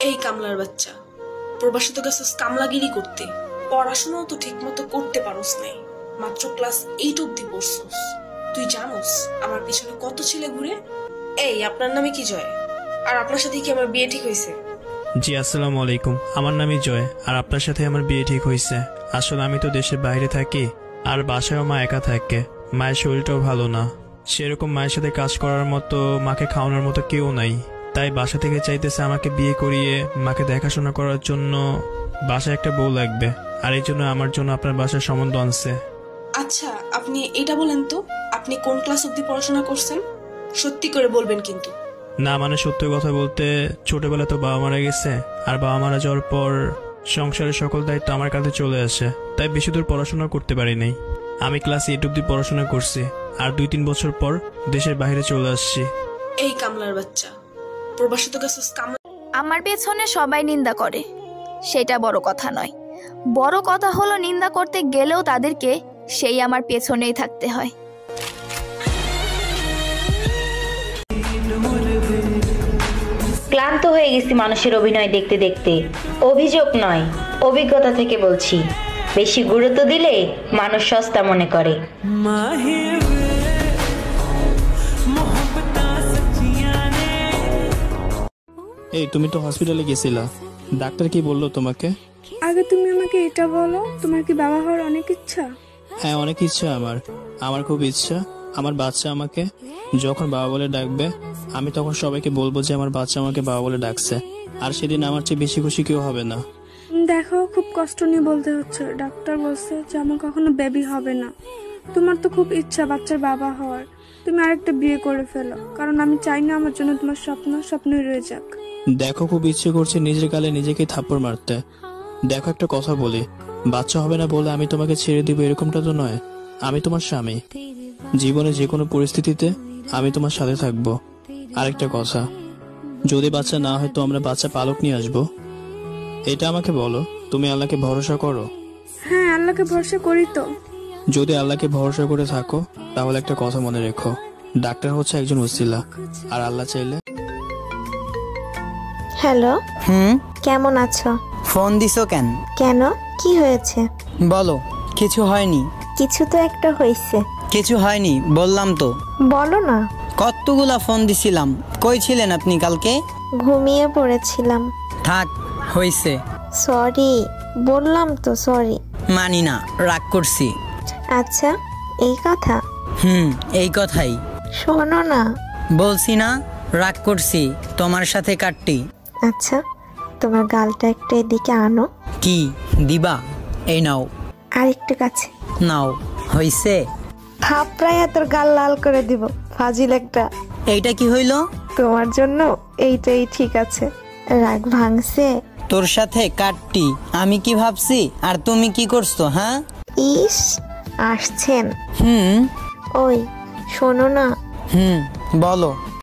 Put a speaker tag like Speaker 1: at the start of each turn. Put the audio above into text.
Speaker 1: এই কামলার বাচ্চা, প্রবাসে তো গেছিস কামলাগিরি করতে, পড়াশোনাও তো ঠিক মতো করতে পারোস নাই। মাত্র ক্লাস 8 অব্দি পড়ছস। তুই জানোস আমার পিছনে কত ছেলে ঘুরে? এই আপনার নামে কি জয়? আর আপনার সাথে কি আমার বিয়ে ঠিক হয়েছে?
Speaker 2: জি আসসালামু আলাইকুম, আমার নামই জয়। আর আপনার সাথে আমার বিয়ে ঠিক হয়েছে। আসলে আমি তো দেশের বাইরে থাকি, আর বাসায়ও মা একা থাকে। মায়ের শরীরটাও ভালো না, সেরকম মায়ের সাথে কাজ করার মতো, মাকে খাওয়ানোর মতো কেউ নাই। তাই বাসা থেকে চাইতেছে আমাকে বিয়ে করিয়ে মাকে দেখাশোনা করার জন্য বাসায় একটা বউ লাগবে। আর এই জন্য আমার জন্য আপনার বাসার সম্বন্ধ আনছে।
Speaker 1: আচ্ছা আপনি এটা বলেন তো, আপনি কোন ক্লাস অব্দি পড়াশোনা করছেন? সত্যি করে বলবেন কিন্তু।
Speaker 2: না মানে সত্যি কথা বলতে, ছোটবেলা তো বাবা মারা গেছে, আর বাবা মারা যাওয়ার পর সংসারের সকল দায়িত্ব আমার কাছে চলে আসে। তাই বেশি দূর পড়াশোনা করতে পারি নাই। আমি ক্লাস 8 অব্দি পড়াশোনা করছি, আর 2-3 বছর পর দেশের বাইরে চলে আসছি।
Speaker 1: এই কামলার বাচ্চা, প্রবাসে তো গেছিস কামলা।
Speaker 3: আমার পেছনে সবাই নিন্দা করে, সেটা বড় কথা নয়। বড় কথা হলো নিন্দা করতে গেলেও তাদেরকে সেই আমার পেছনেই থাকতে হয়।
Speaker 4: ক্লান্ত হয়ে গেছি মানুষের অভিনয় দেখতে দেখতে। অভিযোগ নয়, অভিজ্ঞতা থেকে বলছি। বেশি গুরুত্ব দিলে মানুষ সস্তা মনে করে।
Speaker 2: এই তুমি তো হসপিটালে গেছিলা, ডাক্তার কি বললো তোমাকে?
Speaker 5: আগে তুমি আমাকে এটা বলো, তোমার কি বাবা হওয়ার অনেক ইচ্ছা?
Speaker 2: হ্যাঁ অনেক ইচ্ছা আমার খুব ইচ্ছা। আমার বাচ্চা আমাকে যখন বাবা বলে ডাকবে, আমি তখন সবাইকে বলবো যে আমার বাচ্চা আমাকে বাবা বলে ডাকছে। আর সেদিন আমার চেয়ে বেশি খুশি কেউ হবে না।
Speaker 5: দেখো, খুব কষ্ট নিয়ে বলতে হচ্ছে। ডাক্তার বলছে যে আমার কখনো বেবি হবে না। তোমার তো খুব ইচ্ছা বাচ্চার বাবা হওয়ার। তুমি আরেকটা বিয়ে করে ফেলো, কারণ আমি চাই না আমার জন্য তোমার স্বপ্নই রয়ে যাক।
Speaker 2: দেখো, খুব ইচ্ছে করছে নিজের গালে নিজেকে থাপ্পড় মারতে। দেখো একটা কথা বলি, বাচ্চা হবে না বলে আমি তোমাকে ছেড়ে দিব এরকমটা তো নয়। আমি তোমার স্বামী, জীবনে যে কোনো পরিস্থিতিতে আমি তোমার সাথে থাকবো। আরেকটা কথা, যদি বাচ্চা না হয় তো আমরা বাচ্চা পালক নিয়ে আসবো। এটা আমাকে বলো, তুমি আল্লাহকে ভরসা করো?
Speaker 5: হ্যাঁ, আল্লাহকে ভরসা করি তো।
Speaker 2: যদি আল্লাহকে ভরসা করে থাকো তাহলে একটা কথা মনে রেখো, ডাক্তার হচ্ছে একজন ওসিলা, আর আল্লাহ চাইলে।
Speaker 6: হ্যালো, কেমন আছো?
Speaker 7: ফোন দিছো কেন?
Speaker 6: কেন, কি হয়েছে?
Speaker 7: বলো। কিছু হয়নি।
Speaker 6: কিছু তো একটা হয়েছে।
Speaker 7: কিছু হয়নি বললাম তো।
Speaker 6: বলো না।
Speaker 7: কতগুলা ফোন দিছিলাম, কই ছিলেন আপনি কালকে?
Speaker 6: ঘুমিয়ে পড়েছিলাম।
Speaker 7: থাক, হইছে।
Speaker 6: সরি, বললাম তো সরি।
Speaker 7: মানি না, রাগ করছি।
Speaker 6: আচ্ছা, এই কথা?
Speaker 7: এই কথাই।
Speaker 6: শোনো না।
Speaker 7: বলছি না, রাগ করছি, তোমার সাথে কাটটি।
Speaker 6: আচ্ছা, তোমার গালটা একটু এদিকে আনো।
Speaker 7: কি দিবা? এই নাও।
Speaker 6: আরেকটু কাছে
Speaker 7: নাও। হইছে?
Speaker 6: থাপড়াইয়া তোর গাল লাল করে দিব, ফাজিল একটা।
Speaker 7: এইটা কি হইল?
Speaker 6: তোমার জন্য এইটাই ঠিক আছে। রাগ ভাঙছে?
Speaker 7: তোর সাথে কাটটি, আমি কি ভাবছি আর তুমি কি করছো? হ্যাঁ,
Speaker 6: ইস, আসছেন।
Speaker 7: হুম।
Speaker 6: ওই শোনো না।
Speaker 7: বলো।